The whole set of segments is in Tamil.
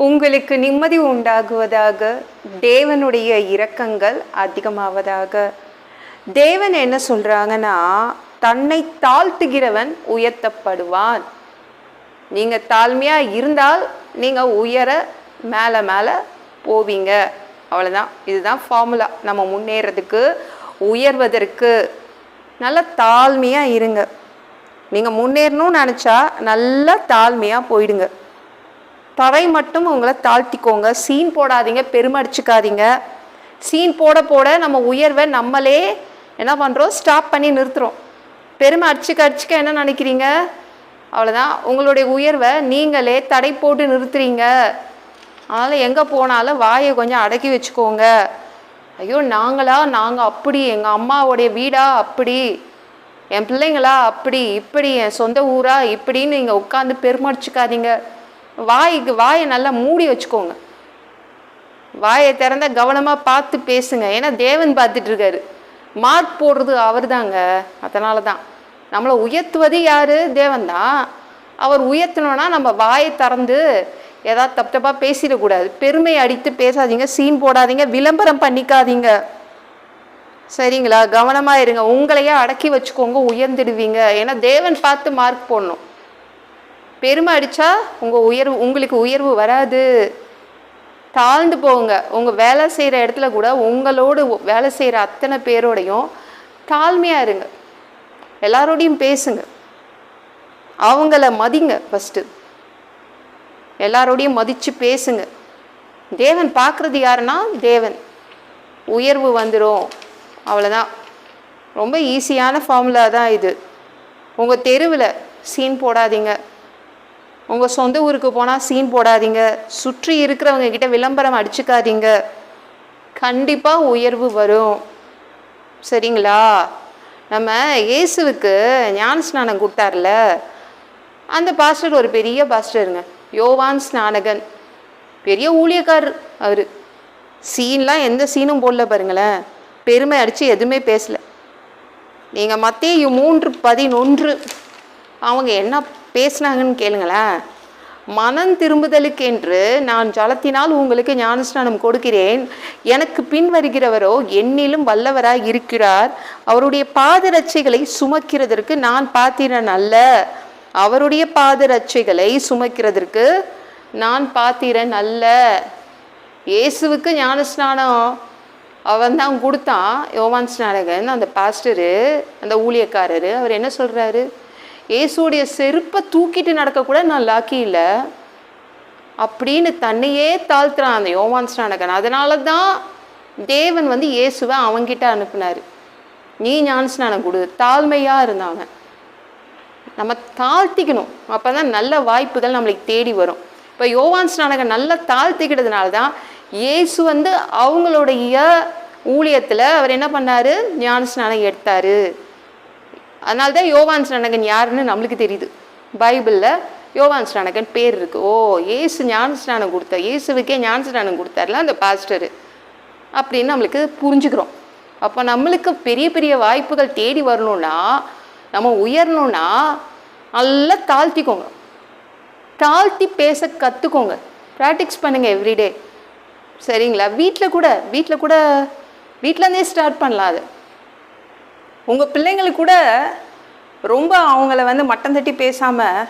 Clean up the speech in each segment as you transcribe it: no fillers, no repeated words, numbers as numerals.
உங்களுக்கு நிம்மதி உண்டாகுவதாக, தேவனுடைய இரக்கங்கள் அதிகமாவதாக. தேவன் என்ன சொல்றாங்கன்னா, தன்னை தாழ்த்துகிறவன் உயர்த்தப்படுவான். நீங்க தாழ்மையா இருந்தால் நீங்க உயர மேலே மேலே போவீங்க. அவ்வளோதான். இதுதான் ஃபார்முலா. நம்ம முன்னேறதுக்கு, உயர்வதற்கு. நல்லா தாழ்மையாக இருங்க. நீங்கள் முன்னேறணும்னு நினச்சா நல்லா தாழ்மையாக போயிடுங்க. தரை மட்டும் உங்களை தாழ்த்திக்கோங்க. சீன் போடாதீங்க, பெருமை அடிச்சுக்காதீங்க. சீன் போட போட நம்ம உயர்வை நம்மளே என்ன பண்ணுறோம், ஸ்டாப் பண்ணி நிறுத்துகிறோம். பெருமை அடிச்சுக்க என்ன நினைக்கிறீங்க? அவ்வளோதான். உங்களுடைய உயர்வை நீங்களே தடை போட்டு நிறுத்துறீங்க. அதனால் எங்கே போனாலும் வாயை கொஞ்சம் அடக்கி வச்சுக்கோங்க. ஐயோ நாங்கள் அப்படி, எங்கள் அம்மாவோடைய வீடா அப்படி, என் பிள்ளைங்களா அப்படி இப்படி, என் சொந்த ஊரா இப்படின்னு நீங்கள் உட்காந்து பெருமை அடிச்சுக்காதீங்க. வாயை நல்லா மூடி வச்சுக்கோங்க. வாயை திறந்த கவனமாக பார்த்து பேசுங்க. ஏன்னா தேவன் பார்த்துட்டு இருக்காரு. மார்க் போடுறது அவர் தாங்க. அதனால தான் நம்மளை உயர்த்துவது யாரு? தேவன் தான். அவர் உயர்த்தணும்னா நம்ம வாயை திறந்து ஏதாவது தப்பாக பேசிடக்கூடாது. பெருமை அடித்து பேசாதீங்க, சீன் போடாதீங்க, விளம்பரம் பண்ணிக்காதீங்க. சரிங்களா? கவனமாக இருங்க. உங்களையே அடக்கி வச்சுக்கோங்க, உயர்ந்துடுவீங்க. ஏன்னா தேவன் பார்த்து மார்க் போடணும். பெருமை அடித்தா உங்களுக்கு உயர்வு வராது. தாழ்ந்து போங்க. உங்கள் வேலை செய்கிற இடத்துல கூட உங்களோடு வேலை செய்கிற அத்தனை பேரோடையும் தாழ்மையாக இருங்க. எல்லாரோடையும் பேசுங்க. அவங்கள மதிங்க. ஃபஸ்ட்டு எல்லாரோடையும் மதித்து பேசுங்க. தேவன் பார்க்குறது யாருன்னா தேவன். உயர்வு வந்துடும். அவ்வளோதான். ரொம்ப ஈஸியான ஃபார்முலா தான் இது. உங்கள் தெருவில் சீன் போடாதீங்க. உங்கள் சொந்த ஊருக்கு போனால் சீன் போடாதீங்க. சுற்றி இருக்கிறவங்க கிட்ட விளம்பரம் அடிச்சுக்காதீங்க. கண்டிப்பாக உயர்வு வரும். சரிங்களா? நம்ம இயேசுவுக்கு ஞான ஸ்நானம் கொடுத்தார்ல, அந்த பாஸ்டர் ஒரு பெரிய பாஸ்டருங்க, யோவான் ஸ்நானகன். பெரிய ஊழியக்காரர் அவர். சீன்லாம் எந்த சீனும் போடல பாருங்களேன். பெருமை அடித்து எதுவுமே பேசலை. நீங்கள் மத்தேயு 3:11 அவங்க என்ன பேசினாங்கன்னு கேளுங்களேன். மனம் திரும்புதலுக்கென்று நான் ஜலத்தினால் உங்களுக்கு ஞானஸ்நானம் கொடுக்கிறேன். எனக்கு பின் வருகிறவரோ என்னிலும் வல்லவராய் இருக்கிறார். அவருடைய பாதரட்சைகளை சுமக்கிறதற்கு நான் பாத்திரன் அல்ல. அவருடைய பாதரட்சைகளை சுமக்கிறதற்கு நான் பாத்திரன் அல்ல. இயேசுவுக்கு ஞானஸ்நானம் அவன் தான் கொடுத்தான், யோவான் ஸ்நானகன். அந்த பாஸ்டரு, அந்த ஊழியக்காரரு, அவர் என்ன சொல்கிறாரு? இயேசுடைய செருப்பை தூக்கிட்டு நடக்கக்கூட நான் லாக்கி இல்லை அப்படின்னு தன்னையே தாழ்த்துறான் அந்த யோவான் ஸ்நானகன். அதனால தான் தேவன் இயேசுவை அவங்கிட்ட அனுப்புனார். நீ ஞான ஸ்நானம் கொடு. தாழ்மையாக இருந்தாங்க. நம்ம தாழ்த்திக்கணும். அப்போ தான் நல்ல வாய்ப்புகள் நம்மளுக்கு தேடி வரும். இப்போ யோவான் ஸ்நானகன் நல்லா தாழ்த்திக்கிட்டதுனால தான் இயேசு அவங்களுடைய ஊழியத்தில் அவர் என்ன பண்ணார்? ஞான ஸ்நானம் எடுத்தார். அதனால தான் யோவான் ஸ்நானகன் யாருன்னு நம்மளுக்கு தெரியுது. பைபிளில் யோவான் ஸ்நானகன் பேர் இருக்குது. ஓ, இயேசு ஞான ஸ்நானம் கொடுத்தார், இயேசுவுக்கே ஞான ஸ்நானம் கொடுத்தார்ல அந்த பாஸ்டரு அப்படின்னு நம்மளுக்கு புரிஞ்சுக்கிறோம். அப்போ நம்மளுக்கு பெரிய பெரிய வாய்ப்புகள் தேடி வரணும்னா, நம்ம உயரணும்னா நல்லா தாழ்த்திக்கோங்க. தாழ்த்தி பேச கற்றுக்கோங்க. ப்ராக்டிக்ஸ் பண்ணுங்கள் எவ்ரிடே. சரிங்களா? வீட்டிலேருந்தே ஸ்டார்ட் பண்ணலாம். அது உங்கள் பிள்ளைங்களுக்கு கூட ரொம்ப அவங்கள மட்டம் தட்டி பேசாமல்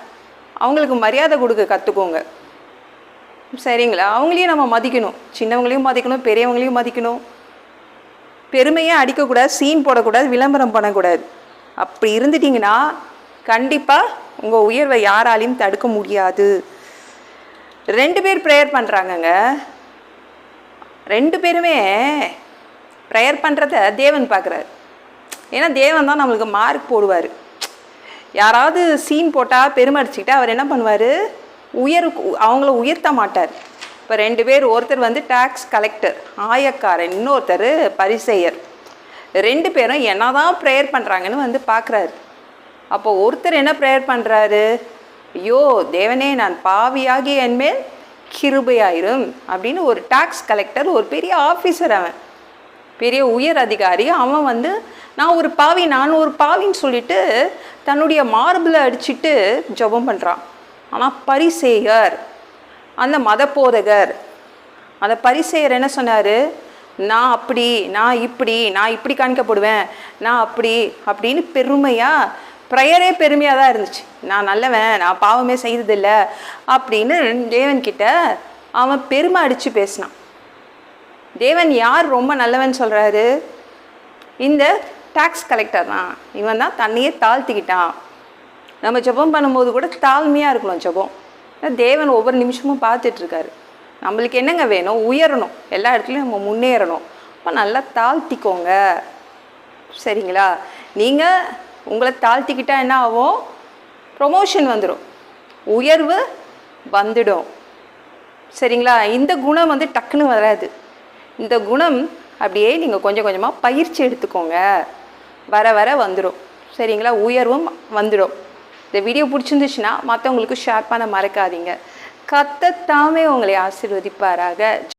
அவங்களுக்கு மரியாதை கொடுக்க கற்றுக்கோங்க. சரிங்களா? அவங்களையும் நம்ம மதிக்கணும். சின்னவங்களையும் மதிக்கணும், பெரியவங்களையும் மதிக்கணும். பெருமையே அடிக்கக்கூடாது, சீன் போடக்கூடாது, விளம்பரம் பண்ணக்கூடாது. அப்படி இருந்துட்டிங்கன்னா கண்டிப்பாக உங்கள் உயர்வை யாராலையும் தடுக்க முடியாது. 2 பேர் ப்ரேயர் பண்ணுறாங்கங்க. 2 பேருமே ப்ரேயர் பண்ணுறத தேவன் பார்க்குறாரு. ஏன்னா தேவன் தான் நம்மளுக்கு மார்க் போடுவார். யாராவது சீன் போட்டால் பெருமை அடிச்சுக்கிட்டா அவர் என்ன பண்ணுவார்? அவங்கள உயர்த்த மாட்டார். இப்போ 2 பேர், ஒருத்தர் டாக்ஸ் கலெக்டர், ஆயக்காரன், இன்னொருத்தர் பரிசேயர். 2 பேரும் என்ன தான் ப்ரேயர் பண்ணுறாங்கன்னு பார்க்குறாரு. அப்போ ஒருத்தர் என்ன ப்ரேயர் பண்ணுறாரு? ஐயோ தேவனே, நான் பாவியாகி என்மேல் கிருபையாயிரும் அப்படின்னு. ஒரு டாக்ஸ் கலெக்டர், ஒரு பெரிய ஆஃபீஸர், அவன் பெரிய உயர் அதிகாரி. அவன் நான் ஒரு பாவின்னு சொல்லிட்டு தன்னுடைய மார்பில் அடிச்சுட்டு ஜெபம் பண்ணுறான். ஆனால் பரிசேயர் அந்த மத போதகர், அந்த பரிசேயர் என்ன சொன்னார்? நான் அப்படி, நான் இப்படி காணிக்கப்படுவேன், நான் அப்படின்னு பெருமையாக, ப்ரேயரே பெருமையாக தான் இருந்துச்சு. நான் நல்லவன், நான் பாவமே செய்ததில்லை அப்படின்னு தேவன்கிட்ட அவன் பெருமை அடித்து பேசினான். தேவன் யார் ரொம்ப நல்லவன் சொல்கிறாரு? இந்த டாக்ஸ் கலெக்டர் தான். இவன் தான் தன்னையே தாழ்த்திக்கிட்டான். நம்ம ஜெபம் பண்ணும்போது கூட தாழ்மையாக இருக்கணும் ஜெபம். தேவன் ஒவ்வொரு நிமிஷமும் பார்த்துட்ருக்காரு. நம்மளுக்கு என்னங்க வேணும்? உயரணும், எல்லா இடத்துலையும் நம்ம முன்னேறணும். அப்போ நல்லா தாழ்த்திக்கோங்க, சரிங்களா? நீங்கள் உங்களை தாழ்த்திக்கிட்டால் என்ன ஆகும்? ப்ரொமோஷன் வந்துடும், உயர்வு வந்துடும், சரிங்களா? இந்த குணம் வந்து டக்குன்னு வராது. இந்த குணம் அப்படியே நீங்கள் கொஞ்சம் கொஞ்சமாக பயிற்சி எடுத்துக்கோங்க, வர வர வந்துடும், சரிங்களா? உயர்வும் வந்துடும். இந்த வீடியோ பிடிச்சிருந்துச்சுன்னா மற்றவங்களுக்கு ஷேர் பண்ண மறக்காதீங்க. கர்த்தர் தாமே உங்களை ஆசீர்வதிப்பாராக.